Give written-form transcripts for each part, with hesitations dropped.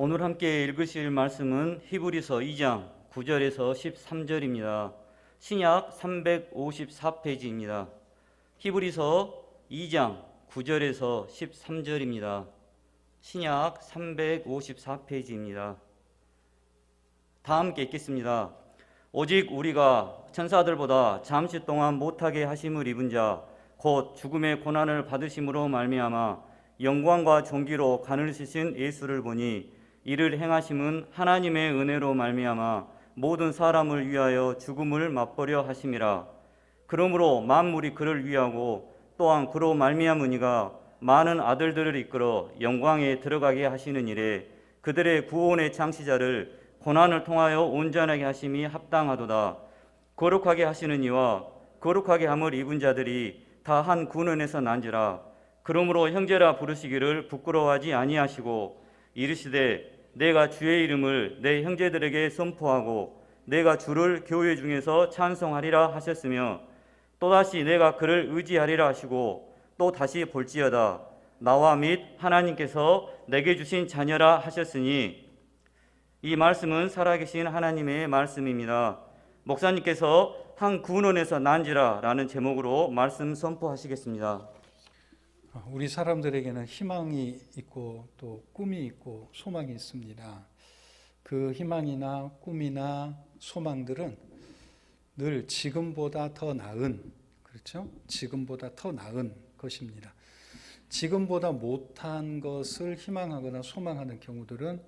오늘 함께 읽으실 말씀은 히브리서 2장 9절에서 13절입니다. 신약 354페이지입니다. 히브리서 2장 9절에서 13절입니다. 신약 354페이지입니다. 다 함께 읽겠습니다. 오직 우리가 천사들보다 잠시 동안 못하게 하심을 입은 자 곧 죽음의 고난을 받으심으로 말미암아 영광과 존귀로 간을 쓰신 예수를 보니 이를 행하심은 하나님의 은혜로 말미암아 모든 사람을 위하여 죽음을 맛보려 하심이라. 그러므로 만물이 그를 위하고 또한 그로 말미암으니가 많은 아들들을 이끌어 영광에 들어가게 하시는 일에 그들의 구원의 창시자를 고난을 통하여 온전하게 하심이 합당하도다. 거룩하게 하시는 이와 거룩하게 함을 입은 자들이 다 한 군원에서 난지라. 그러므로 형제라 부르시기를 부끄러워하지 아니하시고 이르시되 내가 주의 이름을 내 형제들에게 선포하고 내가 주를 교회 중에서 찬송하리라 하셨으며 또다시 내가 그를 의지하리라 하시고 또 다시 볼지어다 나와 및 하나님께서 내게 주신 자녀라 하셨으니. 이 말씀은 살아계신 하나님의 말씀입니다. 목사님께서 한 군원에서 난지라 라는 제목으로 말씀 선포하시겠습니다. 우리 사람들에게는 희망이 있고 또 꿈이 있고 소망이 있습니다. 그 희망이나 꿈이나 소망들은 늘 지금보다 더 나은, 그렇죠? 지금보다 더 나은 것입니다. 지금보다 못한 것을 희망하거나 소망하는 경우들은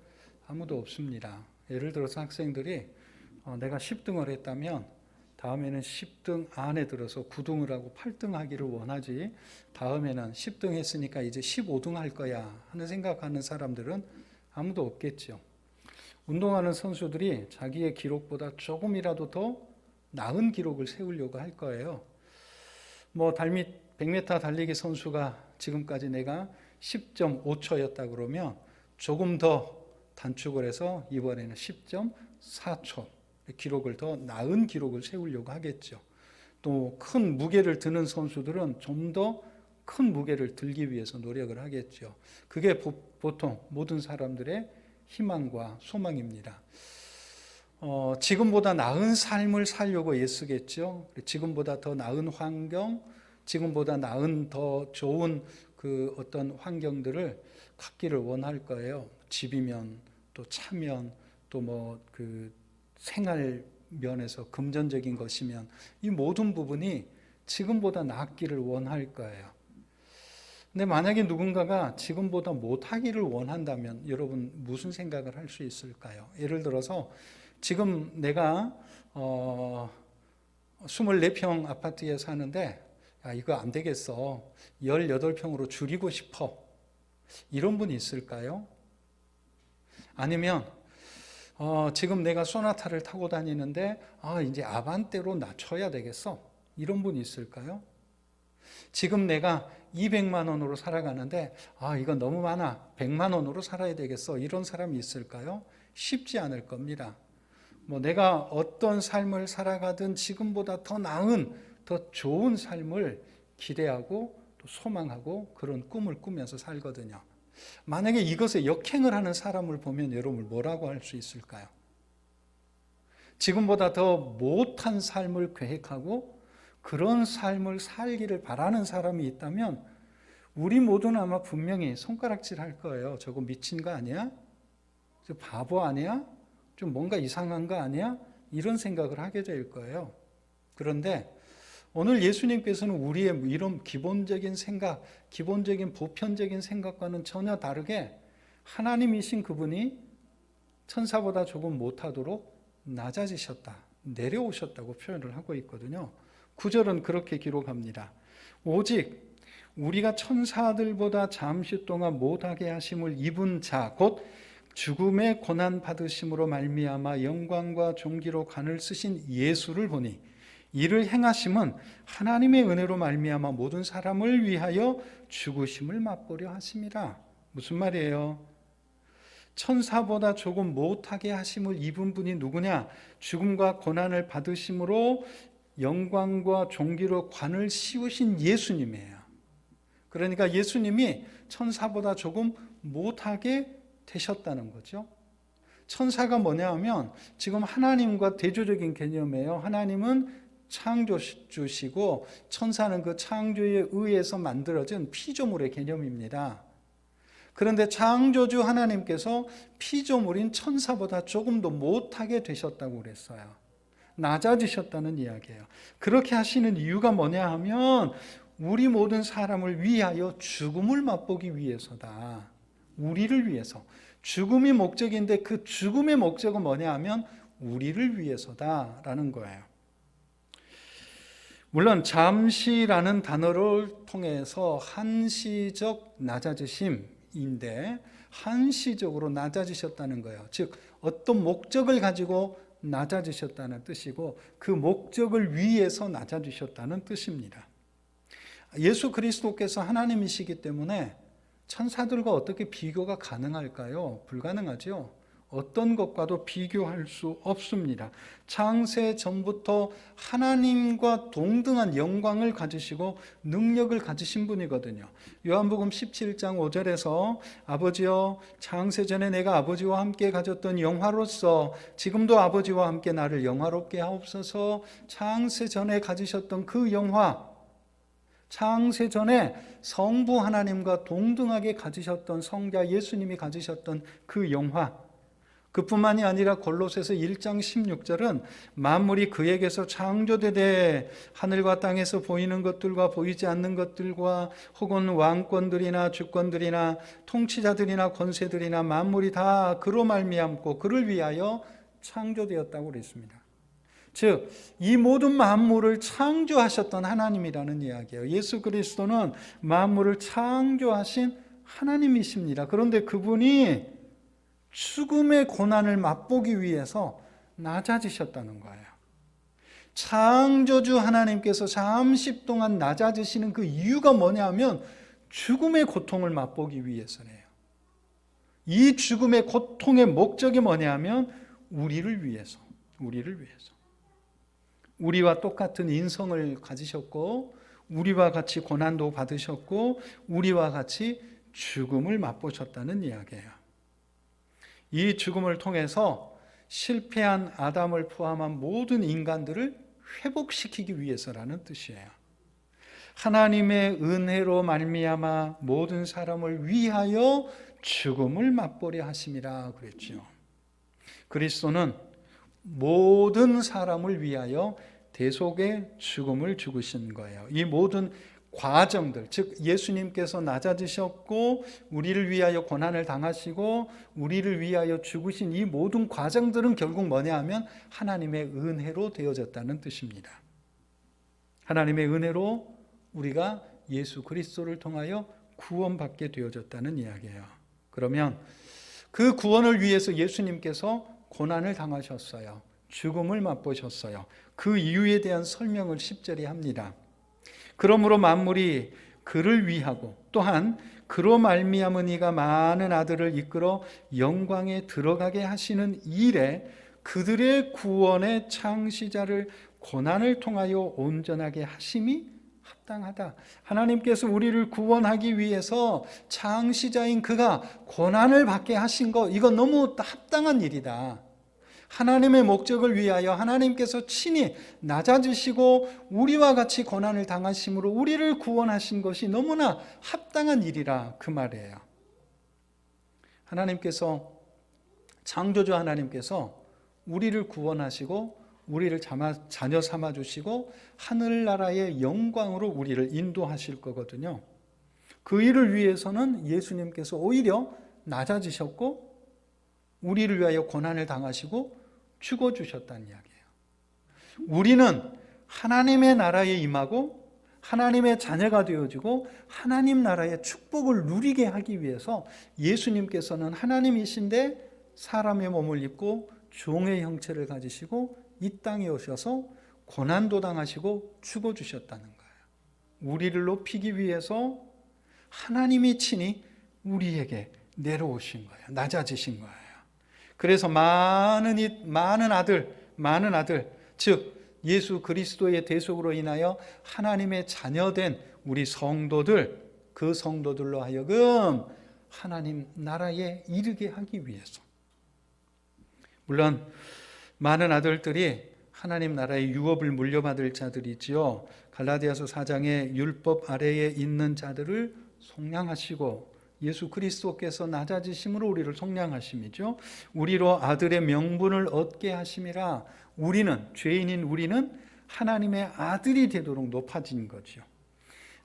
아무도 없습니다. 예를 들어서 학생들이 내가 10등을 했다면 다음에는 10등 안에 들어서 9등을 하고 8등 하기를 원하지, 다음에는 10등 했으니까 이제 15등 할 거야 하는 생각하는 사람들은 아무도 없겠죠. 운동하는 선수들이 자기의 기록보다 조금이라도 더 나은 기록을 세우려고 할 거예요. 100m 달리기 선수가 지금까지 내가 10.5초였다 그러면 조금 더 단축을 해서 이번에는 10.4초 기록을 더 나은 기록을 세우려고 하겠죠. 또 큰 무게를 드는 선수들은 좀 더 큰 무게를 들기 위해서 노력을 하겠죠. 그게 보통 모든 사람들의 희망과 소망입니다. 지금보다 나은 삶을 살려고 애쓰겠죠. 지금보다 더 나은 환경, 지금보다 나은 더 좋은 그 어떤 환경들을 갖기를 원할 거예요. 집이면 또 차면 또 그 생활 면에서 금전적인 것이면 이 모든 부분이 지금보다 낫기를 원할 거예요. 근데 만약에 누군가가 지금보다 못하기를 원한다면 여러분 무슨 생각을 할 수 있을까요? 예를 들어서 지금 내가 24평 아파트에 사는데 이거 안 되겠어. 18평으로 줄이고 싶어. 이런 분이 있을까요? 아니면 지금 내가 소나타를 타고 다니는데 이제 아반떼로 낮춰야 되겠어. 이런 분이 있을까요? 지금 내가 200만 원으로 살아가는데 이건 너무 많아. 100만 원으로 살아야 되겠어. 이런 사람이 있을까요? 쉽지 않을 겁니다. 내가 어떤 삶을 살아가든 지금보다 더 나은, 더 좋은 삶을 기대하고 또 소망하고 그런 꿈을 꾸면서 살거든요. 만약에 이것에 역행을 하는 사람을 보면 여러분 뭐라고 할 수 있을까요? 지금보다 더 못한 삶을 계획하고 그런 삶을 살기를 바라는 사람이 있다면 우리 모두는 아마 분명히 손가락질 할 거예요. 저거 미친 거 아니야? 저 바보 아니야? 좀 뭔가 이상한 거 아니야? 이런 생각을 하게 될 거예요. 그런데 오늘 예수님께서는 우리의 이런 기본적인 생각, 기본적인 보편적인 생각과는 전혀 다르게 하나님이신 그분이 천사보다 조금 못하도록 낮아지셨다, 내려오셨다고 표현을 하고 있거든요. 9절은 그렇게 기록합니다. 오직 우리가 천사들보다 잠시 동안 못하게 하심을 입은 자, 곧 죽음의 고난 받으심으로 말미암아 영광과 존귀로 관을 쓰신 예수를 보니 이를 행하심은 하나님의 은혜로 말미암아 모든 사람을 위하여 죽으심을 맛보려 하심이라. 무슨 말이에요? 천사보다 조금 못하게 하심을 입은 분이 누구냐? 죽음과 고난을 받으심으로 영광과 존귀로 관을 씌우신 예수님이에요. 그러니까 예수님이 천사보다 조금 못하게 되셨다는 거죠. 천사가 뭐냐 하면 지금 하나님과 대조적인 개념이에요. 하나님은 창조주시고 천사는 그 창조에 의해서 만들어진 피조물의 개념입니다. 그런데 창조주 하나님께서 피조물인 천사보다 조금 더 못하게 되셨다고 그랬어요. 낮아지셨다는 이야기예요. 그렇게 하시는 이유가 뭐냐 하면 우리 모든 사람을 위하여 죽음을 맛보기 위해서다. 우리를 위해서. 죽음이 목적인데 그 죽음의 목적은 뭐냐 하면 우리를 위해서다라는 거예요. 물론 잠시라는 단어를 통해서 한시적 낮아지심인데 한시적으로 낮아지셨다는 거예요. 즉 어떤 목적을 가지고 낮아지셨다는 뜻이고 그 목적을 위해서 낮아지셨다는 뜻입니다. 예수 그리스도께서 하나님이시기 때문에 천사들과 어떻게 비교가 가능할까요? 불가능하죠. 어떤 것과도 비교할 수 없습니다. 창세 전부터 하나님과 동등한 영광을 가지시고 능력을 가지신 분이거든요. 요한복음 17장 5절에서 아버지여 창세 전에 내가 아버지와 함께 가졌던 영화로서 지금도 아버지와 함께 나를 영화롭게 하옵소서. 창세 전에 가지셨던 그 영화, 창세 전에 성부 하나님과 동등하게 가지셨던 성자 예수님이 가지셨던 그 영화, 그뿐만이 아니라 골로새서 1장 16절은 만물이 그에게서 창조되되 하늘과 땅에서 보이는 것들과 보이지 않는 것들과 혹은 왕권들이나 주권들이나 통치자들이나 권세들이나 만물이 다 그로 말미암고 그를 위하여 창조되었다고 그랬습니다. 즉 이 모든 만물을 창조하셨던 하나님이라는 이야기예요. 예수 그리스도는 만물을 창조하신 하나님이십니다. 그런데 그분이 죽음의 고난을 맛보기 위해서 낮아지셨다는 거예요. 창조주 하나님께서 잠시 동안 낮아지시는 그 이유가 뭐냐면 죽음의 고통을 맛보기 위해서래요. 이 죽음의 고통의 목적이 뭐냐면 우리를 위해서. 우리와 똑같은 인성을 가지셨고 우리와 같이 고난도 받으셨고 우리와 같이 죽음을 맛보셨다는 이야기예요. 이 죽음을 통해서 실패한 아담을 포함한 모든 인간들을 회복시키기 위해서라는 뜻이에요. 하나님의 은혜로 말미암아 모든 사람을 위하여 죽음을 맛보려 하심이라 그랬죠. 그리스도는 모든 사람을 위하여 대속의 죽음을 죽으신 거예요. 이 모든 과정들, 즉 예수님께서 낮아지셨고 우리를 위하여 고난을 당하시고 우리를 위하여 죽으신 이 모든 과정들은 결국 뭐냐 하면 하나님의 은혜로 되어졌다는 뜻입니다. 하나님의 은혜로 우리가 예수 그리스도를 통하여 구원받게 되어졌다는 이야기예요. 그러면 그 구원을 위해서 예수님께서 고난을 당하셨어요. 죽음을 맛보셨어요. 그 이유에 대한 설명을 10절에 합니다. 그러므로 만물이 그를 위하고 또한 그로 말미암은 이가 많은 아들을 이끌어 영광에 들어가게 하시는 일에 그들의 구원의 창시자를 고난을 통하여 온전하게 하심이 합당하다. 하나님께서 우리를 구원하기 위해서 창시자인 그가 고난을 받게 하신 거, 이거 너무 합당한 일이다. 하나님의 목적을 위하여 하나님께서 친히 낮아지시고 우리와 같이 고난을 당하심으로 우리를 구원하신 것이 너무나 합당한 일이라 그 말이에요. 하나님께서, 창조주 하나님께서 우리를 구원하시고 우리를 자녀 삼아주시고 하늘나라의 영광으로 우리를 인도하실 거거든요. 그 일을 위해서는 예수님께서 오히려 낮아지셨고 우리를 위하여 고난을 당하시고 죽어주셨다는 이야기예요. 우리는 하나님의 나라에 임하고 하나님의 자녀가 되어지고 하나님 나라의 축복을 누리게 하기 위해서 예수님께서는 하나님이신데 사람의 몸을 입고 종의 형체를 가지시고 이 땅에 오셔서 고난도 당하시고 죽어주셨다는 거예요. 우리를 높이기 위해서 하나님이 친히 우리에게 내려오신 거예요. 낮아지신 거예요. 그래서 많은 아들, 즉 예수 그리스도의 대속으로 인하여 하나님의 자녀된 우리 성도들, 그 성도들로 하여금 하나님 나라에 이르게 하기 위해서. 물론 많은 아들들이 하나님 나라의 유업을 물려받을 자들이지요. 갈라디아서 4장에 율법 아래에 있는 자들을 속량하시고 예수 그리스도께서 낮아지심으로 우리를 속량하심이죠. 우리로 아들의 명분을 얻게 하심이라. 우리는, 죄인인 우리는 하나님의 아들이 되도록 높아진 거죠.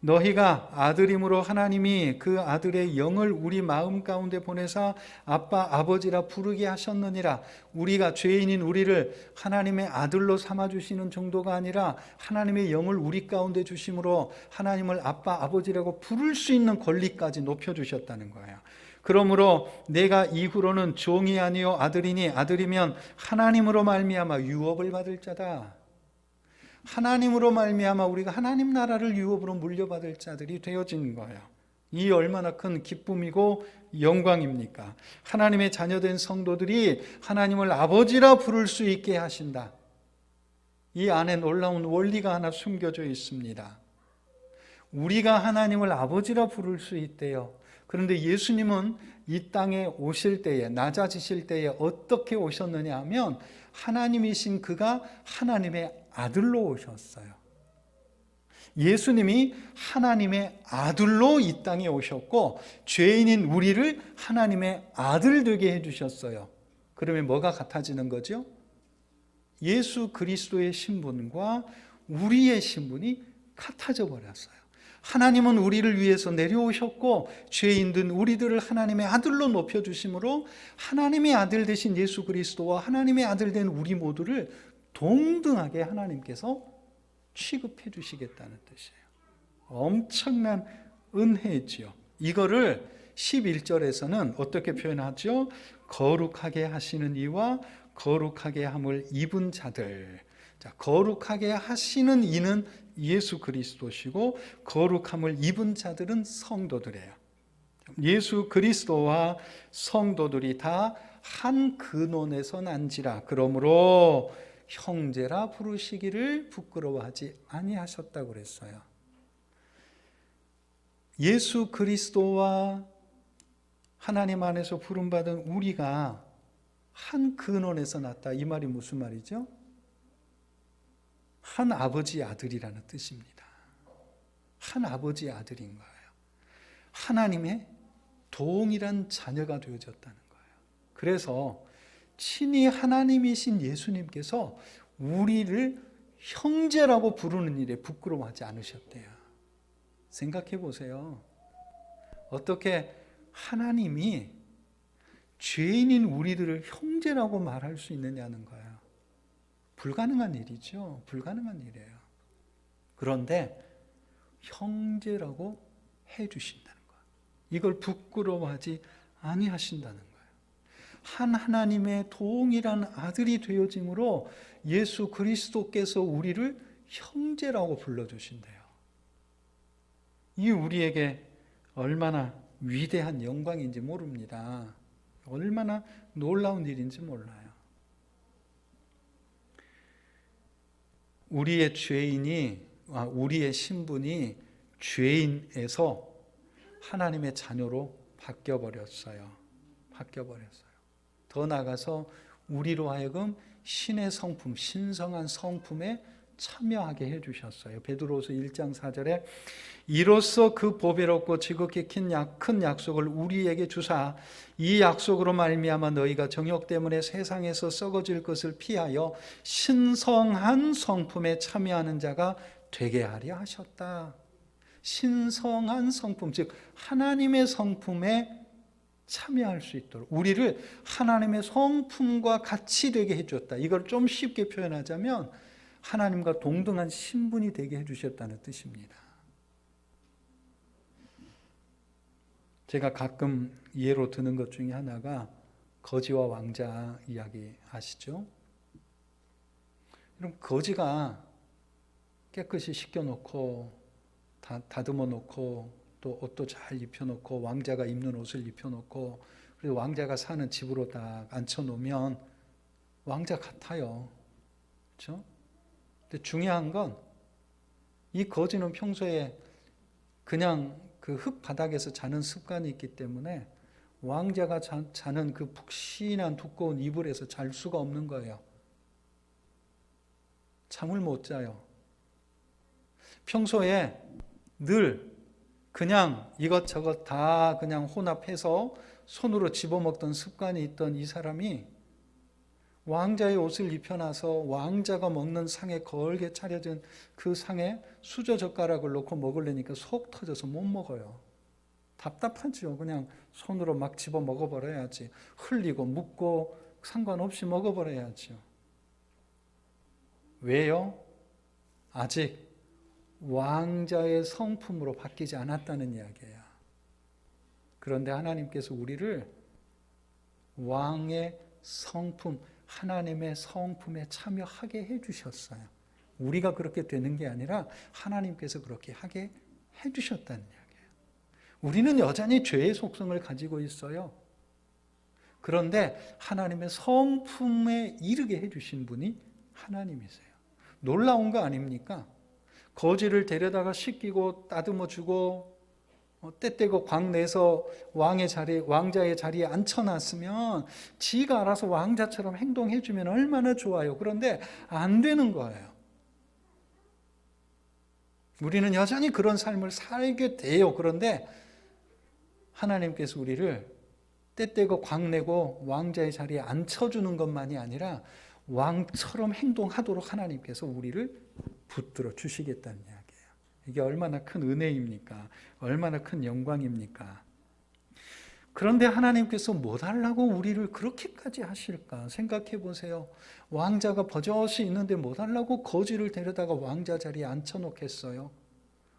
너희가 아들임으로 하나님이 그 아들의 영을 우리 마음 가운데 보내사 아빠 아버지라 부르게 하셨느니라. 우리가 죄인인 우리를 하나님의 아들로 삼아주시는 정도가 아니라 하나님의 영을 우리 가운데 주심으로 하나님을 아빠 아버지라고 부를 수 있는 권리까지 높여주셨다는 거예요. 그러므로 내가 이후로는 종이 아니요 아들이니 아들이면 하나님으로 말미암아 유업을 받을 자다. 하나님으로 말미암아 우리가 하나님 나라를 유업으로 물려받을 자들이 되어진 거예요. 이 얼마나 큰 기쁨이고 영광입니까? 하나님의 자녀된 성도들이 하나님을 아버지라 부를 수 있게 하신다. 이 안에 놀라운 원리가 하나 숨겨져 있습니다. 우리가 하나님을 아버지라 부를 수 있대요. 그런데 예수님은 이 땅에 오실 때에, 낮아지실 때에 어떻게 오셨느냐 하면 하나님이신 그가 하나님의 아들로 오셨어요. 예수님이 하나님의 아들로 이 땅에 오셨고 죄인인 우리를 하나님의 아들 되게 해주셨어요. 그러면 뭐가 같아지는 거죠? 예수 그리스도의 신분과 우리의 신분이 같아져 버렸어요. 하나님은 우리를 위해서 내려오셨고 죄인된 우리들을 하나님의 아들로 높여주심으로 하나님의 아들 되신 예수 그리스도와 하나님의 아들 된 우리 모두를 동등하게 하나님께서 취급해 주시겠다는 뜻이에요. 엄청난 은혜지요. 이거를 11절에서는 어떻게 표현하죠? 거룩하게 하시는 이와 거룩하게 함을 입은 자들. 자, 거룩하게 하시는 이는 예수 그리스도시고 거룩함을 입은 자들은 성도들이에요. 예수 그리스도와 성도들이 다 한 근원에서 난지라. 그러므로 형제라 부르시기를 부끄러워하지 아니하셨다고 그랬어요. 예수 그리스도와 하나님 안에서 부름받은 우리가 한 근원에서 났다. 이 말이 무슨 말이죠? 한 아버지 아들이라는 뜻입니다. 한 아버지 아들인 거예요. 하나님의 동일한 자녀가 되어졌다는 거예요. 그래서 친히 하나님이신 예수님께서 우리를 형제라고 부르는 일에 부끄러워하지 않으셨대요. 생각해 보세요. 어떻게 하나님이 죄인인 우리들을 형제라고 말할 수 있느냐는 거예요. 불가능한 일이죠. 불가능한 일이에요. 그런데 형제라고 해주신다는 거예요. 이걸 부끄러워하지 아니하신다는 거예요. 한 하나님의 동일한 아들이 되어짐으로 예수 그리스도께서 우리를 형제라고 불러주신대요. 이 우리에게 얼마나 위대한 영광인지 모릅니다. 얼마나 놀라운 일인지 몰라요. 우리의 우리의 신분이 죄인에서 하나님의 자녀로 바뀌어버렸어요. 더 나아가서 우리로 하여금 신의 성품, 신성한 성품에 참여하게 해주셨어요. 베드로서 1장 4절에 이로써 그 보배롭고 지극히 큰 약속을 우리에게 주사 이 약속으로 말미암아 너희가 정욕 때문에 세상에서 썩어질 것을 피하여 신성한 성품에 참여하는 자가 되게 하려 하셨다. 신성한 성품, 즉 하나님의 성품에 참여할 수 있도록 우리를 하나님의 성품과 같이 되게 해줬다. 이걸 좀 쉽게 표현하자면 하나님과 동등한 신분이 되게 해주셨다는 뜻입니다. 제가 가끔 예로 드는 것 중에 하나가 거지와 왕자 이야기 아시죠? 그럼 거지가 깨끗이 씻겨놓고 다듬어 놓고 또 옷도 잘 입혀놓고 왕자가 입는 옷을 입혀놓고 그리고 왕자가 사는 집으로 딱 앉혀놓으면 왕자 같아요. 그렇죠? 근데 중요한 건 이 거지는 평소에 그냥 그 흙바닥에서 자는 습관이 있기 때문에 왕자가 자는 그 푹신한 두꺼운 이불에서 잘 수가 없는 거예요. 잠을 못 자요. 평소에 늘 그냥 이것저것 다 그냥 혼합해서 손으로 집어먹던 습관이 있던 이 사람이 왕자의 옷을 입혀놔서 왕자가 먹는 상에 걸게 차려진 그 상에 수저젓가락을 놓고 먹으려니까 속 터져서 못 먹어요. 답답하죠. 그냥 손으로 막 집어 먹어버려야지. 흘리고 묻고 상관없이 먹어버려야죠. 왜요? 아직 왕자의 성품으로 바뀌지 않았다는 이야기예요. 그런데 하나님께서 우리를 왕의 성품, 하나님의 성품에 참여하게 해주셨어요. 우리가 그렇게 되는 게 아니라 하나님께서 그렇게 하게 해주셨다는 이야기예요. 우리는 여전히 죄의 속성을 가지고 있어요. 그런데 하나님의 성품에 이르게 해주신 분이 하나님이세요. 놀라운 거 아닙니까? 거지를 데려다가 씻기고 따듬어주고 때때고 광내서 왕자의 자리에 앉혀놨으면 지가 알아서 왕자처럼 행동해주면 얼마나 좋아요. 그런데 안 되는 거예요. 우리는 여전히 그런 삶을 살게 돼요. 그런데 하나님께서 우리를 때때고 광내고 왕자의 자리에 앉혀주는 것만이 아니라 왕처럼 행동하도록 하나님께서 우리를 붙들어 주시겠다는 이야기예요. 이게 얼마나 큰 은혜입니까? 얼마나 큰 영광입니까? 그런데 하나님께서 뭐 달라고 우리를 그렇게까지 하실까? 생각해 보세요. 왕자가 버젓이 있는데 뭐 달라고 거지를 데려다가 왕자 자리에 앉혀놓겠어요?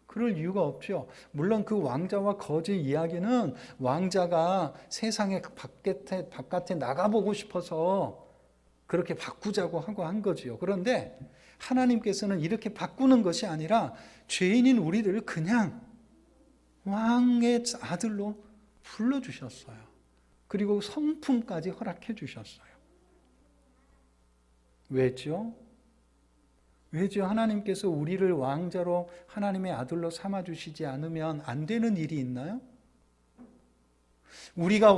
그럴 이유가 없죠. 물론 그 왕자와 거지 이야기는 왕자가 세상의 바깥에 나가보고 싶어서 그렇게 바꾸자고 하고 한 거지요. 그런데 하나님께서는 이렇게 바꾸는 것이 아니라 죄인인 우리들을 그냥 왕의 아들로 불러주셨어요. 그리고 성품까지 허락해 주셨어요. 왜죠? 왜죠? 하나님께서 우리를 왕자로 하나님의 아들로 삼아주시지 않으면 안 되는 일이 있나요? 우리가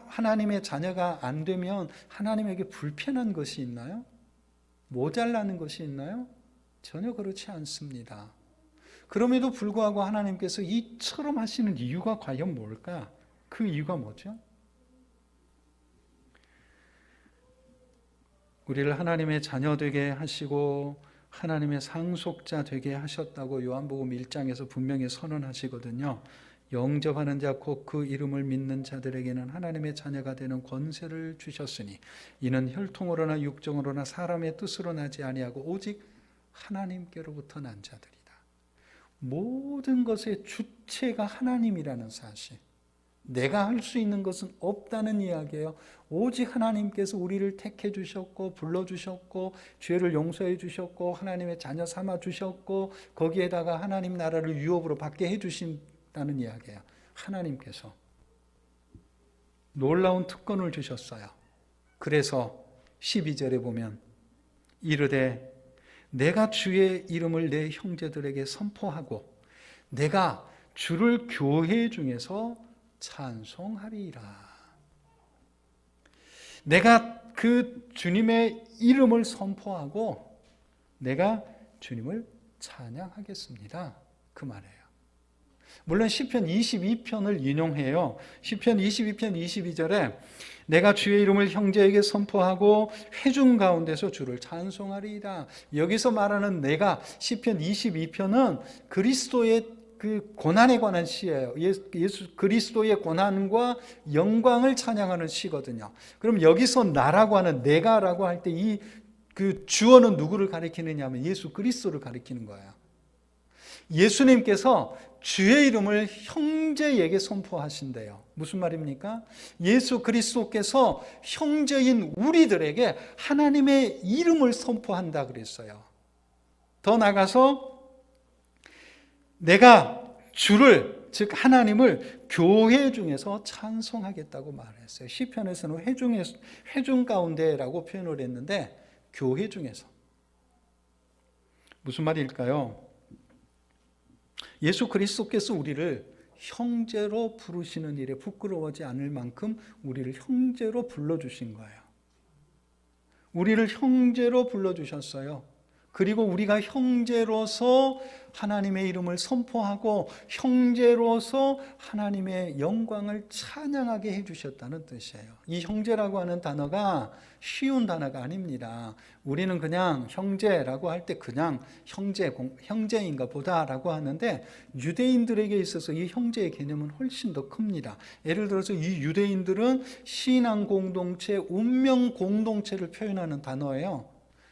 하나님의 자녀가 안 되면 하나님에게 불편한 것이 있나요? 모자라는 것이 있나요? 전혀 그렇지 않습니다. 그럼에도 불구하고 하나님께서 이처럼 하시는 이유가 과연 뭘까? 그 이유가 뭐죠? 우리를 하나님의 자녀 되게 하시고 하나님의 상속자 되게 하셨다고 요한복음 1장에서 분명히 선언하시거든요. 영접하는 자 곧 그 이름을 믿는 자들에게는 하나님의 자녀가 되는 권세를 주셨으니 이는 혈통으로나 육정으로나 사람의 뜻으로 나지 아니하고 오직 하나님께로부터 난 자들이다. 모든 것의 주체가 하나님이라는 사실. 내가 할 수 있는 것은 없다는 이야기예요. 오직 하나님께서 우리를 택해 주셨고 불러주셨고 죄를 용서해 주셨고 하나님의 자녀 삼아 주셨고 거기에다가 하나님 나라를 유업으로 받게 해 주신다는 이야기예요. 하나님께서 놀라운 특권을 주셨어요. 그래서 12절에 보면 이르되 내가 주의 이름을 내 형제들에게 선포하고 내가 주를 교회 중에서 찬송하리라. 내가 그 주님의 이름을 선포하고 내가 주님을 찬양하겠습니다. 그 말이에요. 물론 시편 22편을 인용해요. 시편 22편 22절에 내가 주의 이름을 형제에게 선포하고 회중 가운데서 주를 찬송하리이다. 여기서 말하는 내가 시편 22편은 그리스도의 그 고난에 관한 시예요. 예수 그리스도의 고난과 영광을 찬양하는 시거든요. 그럼 여기서 나라고 하는 내가라고 할 때 이 그 주어는 누구를 가리키느냐 하면 예수 그리스도를 가리키는 거예요. 예수님께서 주의 이름을 형제에게 선포하신대요. 무슨 말입니까? 예수 그리스도께서 형제인 우리들에게 하나님의 이름을 선포한다 그랬어요. 더 나아가서 내가 주를 즉 하나님을 교회 중에서 찬송하겠다고 말했어요. 시편에서는 회중 가운데라고 표현을 했는데 교회 중에서 무슨 말일까요? 예수 그리스도께서 우리를 형제로 부르시는 일에 부끄러워하지 않을 만큼 우리를 형제로 불러주신 거예요. 우리를 형제로 불러주셨어요. 그리고 우리가 형제로서 하나님의 이름을 선포하고 형제로서 하나님의 영광을 찬양하게 해주셨다는 뜻이에요. 이 형제라고 하는 단어가 쉬운 단어가 아닙니다. 우리는 그냥 형제라고 할 때 그냥 형제인가 보다라고 하는데 유대인들에게 있어서 이 형제의 개념은 훨씬 더 큽니다. 예를 들어서 이 유대인들은 신앙 공동체, 운명 공동체를 표현하는 단어예요.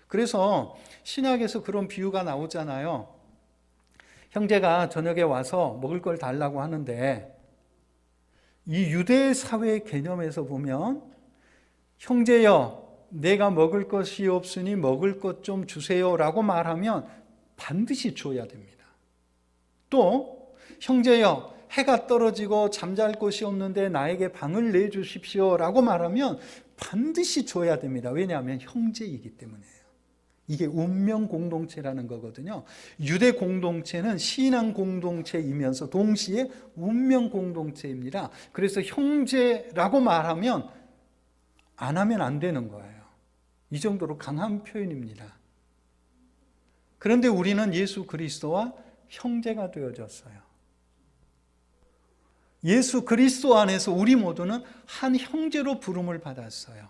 그래서 신약에서 그런 비유가 나오잖아요. 형제가 저녁에 와서 먹을 걸 달라고 하는데 이 유대 사회의 개념에서 보면 형제여 내가 먹을 것이 없으니 먹을 것 좀 주세요라고 말하면 반드시 줘야 됩니다. 또 형제여 해가 떨어지고 잠잘 곳이 없는데 나에게 방을 내주십시오라고 말하면 반드시 줘야 됩니다. 왜냐하면 형제이기 때문에요. 이게 운명 공동체라는 거거든요. 유대 공동체는 신앙 공동체이면서 동시에 운명 공동체입니다. 그래서 형제라고 말하면 안 하면 안 되는 거예요. 이 정도로 강한 표현입니다. 그런데 우리는 예수 그리스도와 형제가 되어졌어요. 예수 그리스도 안에서 우리 모두는 한 형제로 부름을 받았어요.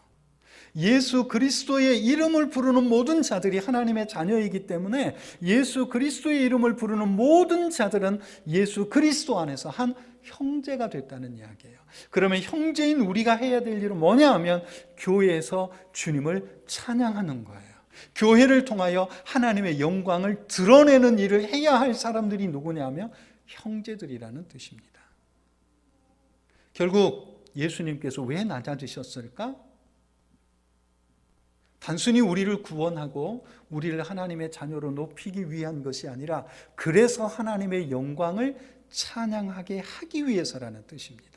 예수 그리스도의 이름을 부르는 모든 자들이 하나님의 자녀이기 때문에 예수 그리스도의 이름을 부르는 모든 자들은 예수 그리스도 안에서 한 형제가 됐다는 이야기예요. 그러면 형제인 우리가 해야 될 일은 뭐냐 하면 교회에서 주님을 찬양하는 거예요. 교회를 통하여 하나님의 영광을 드러내는 일을 해야 할 사람들이 누구냐면 형제들이라는 뜻입니다. 결국 예수님께서 왜 낮아지셨을까? 단순히 우리를 구원하고 우리를 하나님의 자녀로 높이기 위한 것이 아니라 그래서 하나님의 영광을 찬양하게 하기 위해서라는 뜻입니다.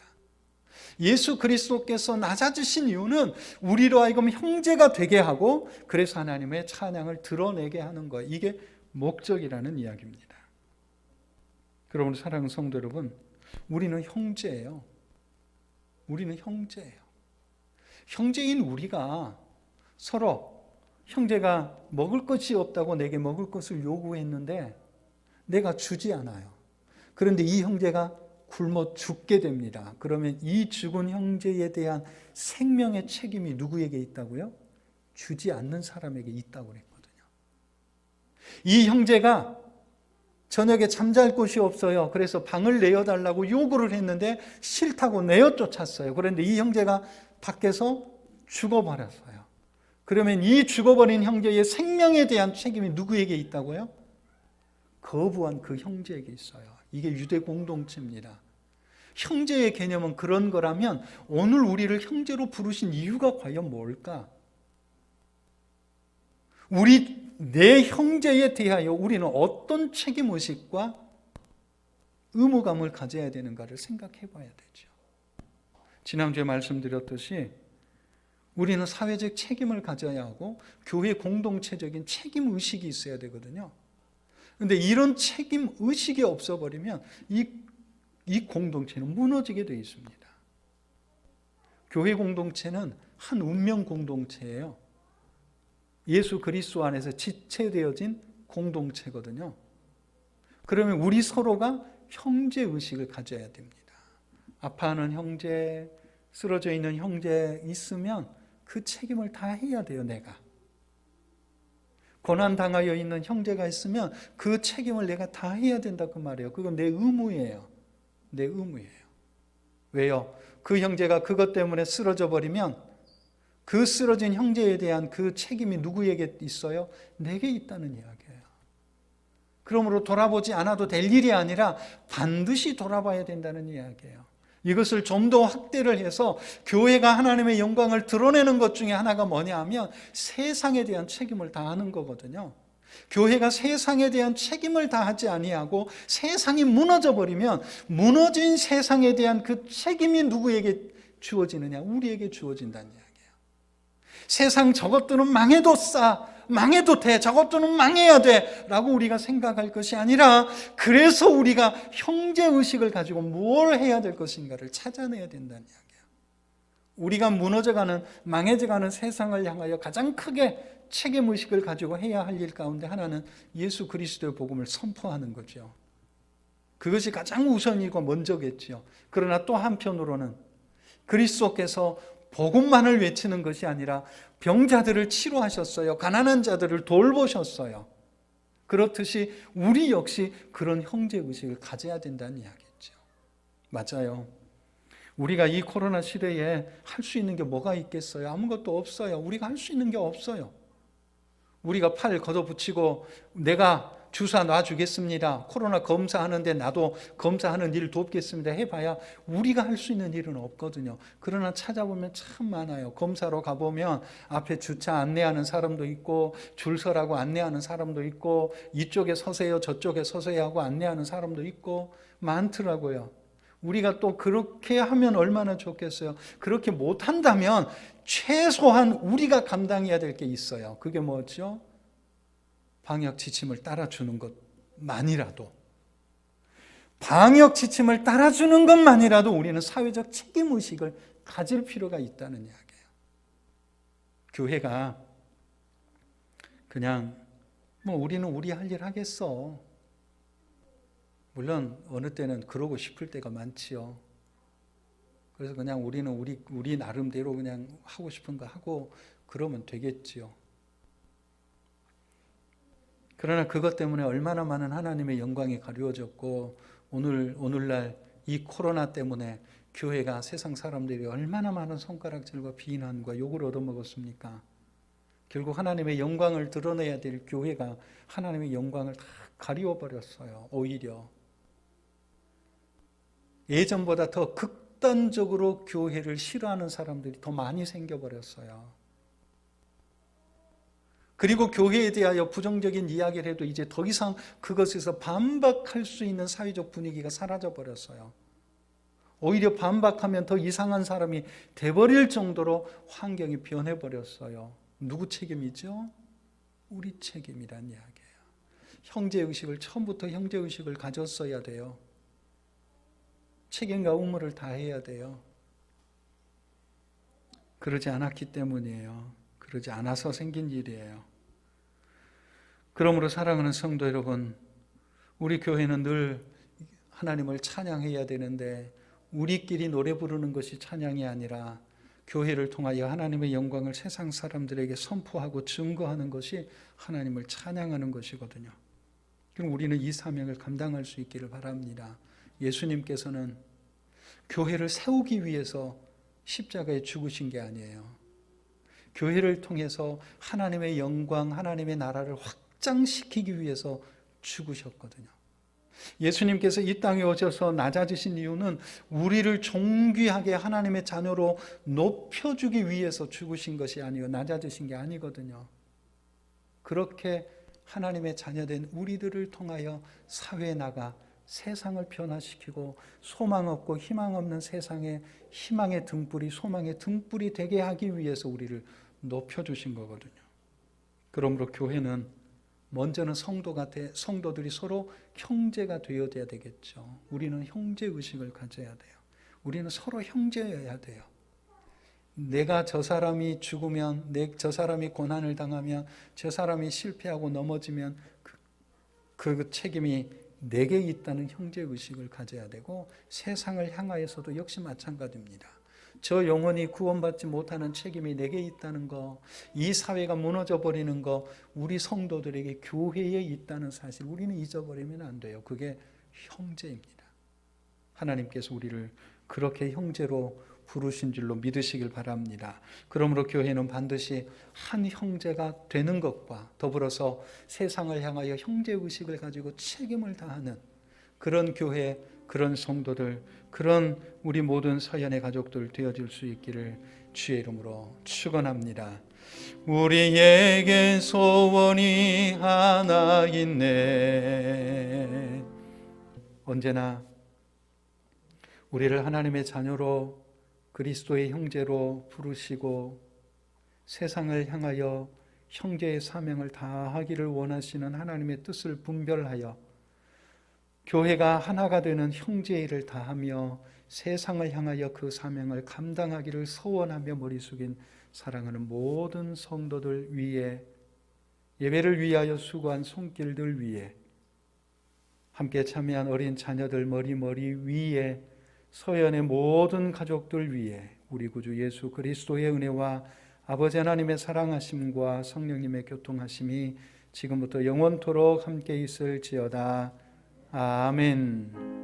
예수 그리스도께서 낮아지신 이유는 우리로 하여금 형제가 되게 하고 그래서 하나님의 찬양을 드러내게 하는 거예요. 이게 목적이라는 이야기입니다. 그러므로 사랑하는 성도 여러분, 우리는 형제예요. 우리는 형제예요. 형제인 우리가 서로 형제가 먹을 것이 없다고 내게 먹을 것을 요구했는데 내가 주지 않아요. 그런데 이 형제가 굶어 죽게 됩니다. 그러면 이 죽은 형제에 대한 생명의 책임이 누구에게 있다고요? 주지 않는 사람에게 있다고 그랬거든요. 이 형제가 저녁에 잠잘 곳이 없어요. 그래서 방을 내어달라고 요구를 했는데 싫다고 내어 쫓았어요. 그런데 이 형제가 밖에서 죽어버렸어요. 그러면 이 죽어버린 형제의 생명에 대한 책임이 누구에게 있다고요? 거부한 그 형제에게 있어요. 이게 유대 공동체입니다. 형제의 개념은 그런 거라면 오늘 우리를 형제로 부르신 이유가 과연 뭘까? 내 형제에 대하여 우리는 어떤 책임의식과 의무감을 가져야 되는가를 생각해 봐야 되죠. 지난주에 말씀드렸듯이 우리는 사회적 책임을 가져야 하고 교회 공동체적인 책임의식이 있어야 되거든요. 그런데 이런 책임의식이 없어버리면 이 공동체는 무너지게 되어 있습니다. 교회 공동체는 한 운명 공동체예요. 예수 그리스도 안에서 지체되어진 공동체거든요. 그러면 우리 서로가 형제의식을 가져야 됩니다. 아파하는 형제, 쓰러져 있는 형제 있으면 그 책임을 다 해야 돼요, 내가. 고난당하여 있는 형제가 있으면 그 책임을 내가 다 해야 된다 그 말이에요. 그건 내 의무예요. 내 의무예요. 왜요? 그 형제가 그것 때문에 쓰러져 버리면 그 쓰러진 형제에 대한 그 책임이 누구에게 있어요? 내게 있다는 이야기예요. 그러므로 돌아보지 않아도 될 일이 아니라 반드시 돌아봐야 된다는 이야기예요. 이것을 좀 더 확대를 해서 교회가 하나님의 영광을 드러내는 것 중에 하나가 뭐냐 하면 세상에 대한 책임을 다하는 거거든요. 교회가 세상에 대한 책임을 다하지 아니하고 세상이 무너져 버리면 무너진 세상에 대한 그 책임이 누구에게 주어지느냐? 우리에게 주어진다는 이야기예요. 세상 저것들은 망해도 망해도 돼, 저것들은 망해야 돼 라고 우리가 생각할 것이 아니라, 그래서 우리가 형제의식을 가지고 뭘 해야 될 것인가를 찾아내야 된다는 이야기예요. 우리가 무너져가는, 망해져가는 세상을 향하여 가장 크게 책임의식을 가지고 해야 할 일 가운데 하나는 예수 그리스도의 복음을 선포하는 거죠. 그것이 가장 우선이고 먼저겠죠. 그러나 또 한편으로는 그리스도께서 복음만을 외치는 것이 아니라 병자들을 치료하셨어요. 가난한 자들을 돌보셨어요. 그렇듯이 우리 역시 그런 형제의식을 가져야 된다는 이야기죠. 맞아요. 우리가 이 코로나 시대에 할 수 있는 게 뭐가 있겠어요? 아무것도 없어요. 우리가 할 수 있는 게 없어요. 우리가 팔 걷어붙이고 내가 주사 놔주겠습니다, 코로나 검사하는데 나도 검사하는 일 돕겠습니다 해봐야 우리가 할 수 있는 일은 없거든요. 그러나 찾아보면 참 많아요. 검사로 가보면 앞에 주차 안내하는 사람도 있고, 줄 서라고 안내하는 사람도 있고, 이쪽에 서세요 저쪽에 서세요 하고 안내하는 사람도 있고 많더라고요. 우리가 또 그렇게 하면 얼마나 좋겠어요. 그렇게 못한다면 최소한 우리가 감당해야 될 게 있어요. 그게 뭐죠? 방역 지침을 따라주는 것만이라도, 방역 지침을 따라주는 것만이라도 우리는 사회적 책임의식을 가질 필요가 있다는 이야기예요. 교회가 그냥 우리는 우리 할 일 하겠어. 물론 어느 때는 그러고 싶을 때가 많지요. 그래서 그냥 우리는 우리 나름대로 그냥 하고 싶은 거 하고 그러면 되겠지요. 그러나 그것 때문에 얼마나 많은 하나님의 영광이 가려졌고, 오늘날 이 코로나 때문에 교회가 세상 사람들이 얼마나 많은 손가락질과 비난과 욕을 얻어먹었습니까? 결국 하나님의 영광을 드러내야 될 교회가 하나님의 영광을 다 가리워버렸어요. 오히려 예전보다 더 극단적으로 교회를 싫어하는 사람들이 더 많이 생겨버렸어요. 그리고 교회에 대하여 부정적인 이야기를 해도 이제 더 이상 그것에서 반박할 수 있는 사회적 분위기가 사라져버렸어요. 오히려 반박하면 더 이상한 사람이 돼버릴 정도로 환경이 변해버렸어요. 누구 책임이죠? 우리 책임이란 이야기예요. 형제의식을 처음부터 형제의식을 가졌어야 돼요. 책임과 의무를 다해야 돼요. 그러지 않았기 때문이에요. 그러지 않아서 생긴 일이에요. 그러므로 사랑하는 성도 여러분, 우리 교회는 늘 하나님을 찬양해야 되는데, 우리끼리 노래 부르는 것이 찬양이 아니라 교회를 통하여 하나님의 영광을 세상 사람들에게 선포하고 증거하는 것이 하나님을 찬양하는 것이거든요. 그럼 우리는 이 사명을 감당할 수 있기를 바랍니다. 예수님께서는 교회를 세우기 위해서 십자가에 죽으신 게 아니에요. 교회를 통해서 하나님의 영광, 하나님의 나라를 확장시키기 위해서 죽으셨거든요. 예수님께서 이 땅에 오셔서 낮아지신 이유는 우리를 존귀하게 하나님의 자녀로 높여주기 위해서 죽으신 것이 아니요, 낮아지신 게 아니거든요. 그렇게 하나님의 자녀된 우리들을 통하여 사회에 나가 세상을 변화시키고 소망 없고 희망 없는 세상에 희망의 등불이, 소망의 등불이 되게 하기 위해서 우리를 높여주신 거거든요. 그러므로 교회는 먼저는 성도들이 서로 형제가 되어야 되겠죠. 우리는 형제의식을 가져야 돼요. 우리는 서로 형제여야 돼요. 내가 저 사람이 죽으면, 저 사람이 고난을 당하면, 저 사람이 실패하고 넘어지면 그 책임이 내게 있다는 형제의식을 가져야 되고, 세상을 향하여서도 역시 마찬가지입니다. 저 영혼이 구원받지 못하는 책임이 내게 있다는 거, 이 사회가 무너져 버리는 거 우리 성도들에게 교회에 있다는 사실 우리는 잊어버리면 안 돼요. 그게 형제입니다. 하나님께서 우리를 그렇게 형제로 부르신 줄로 믿으시길 바랍니다. 그러므로 교회는 반드시 한 형제가 되는 것과 더불어서 세상을 향하여 형제의식을 가지고 책임을 다하는 그런 교회, 그런 성도들, 그런 우리 모든 서연의 가족들 되어질 수 있기를 주의 이름으로 축원합니다. 우리에게 소원이 하나 있네. 언제나 우리를 하나님의 자녀로, 그리스도의 형제로 부르시고 세상을 향하여 형제의 사명을 다하기를 원하시는 하나님의 뜻을 분별하여 교회가 하나가 되는 형제의 일을 다하며 세상을 향하여 그 사명을 감당하기를 소원하며 머리 숙인 사랑하는 모든 성도들 위에, 예배를 위하여 수고한 손길들 위에, 함께 참여한 어린 자녀들 머리 위에, 서연의 모든 가족들 위에 우리 구주 예수 그리스도의 은혜와 아버지 하나님의 사랑하심과 성령님의 교통하심이 지금부터 영원토록 함께 있을지어다. 아멘.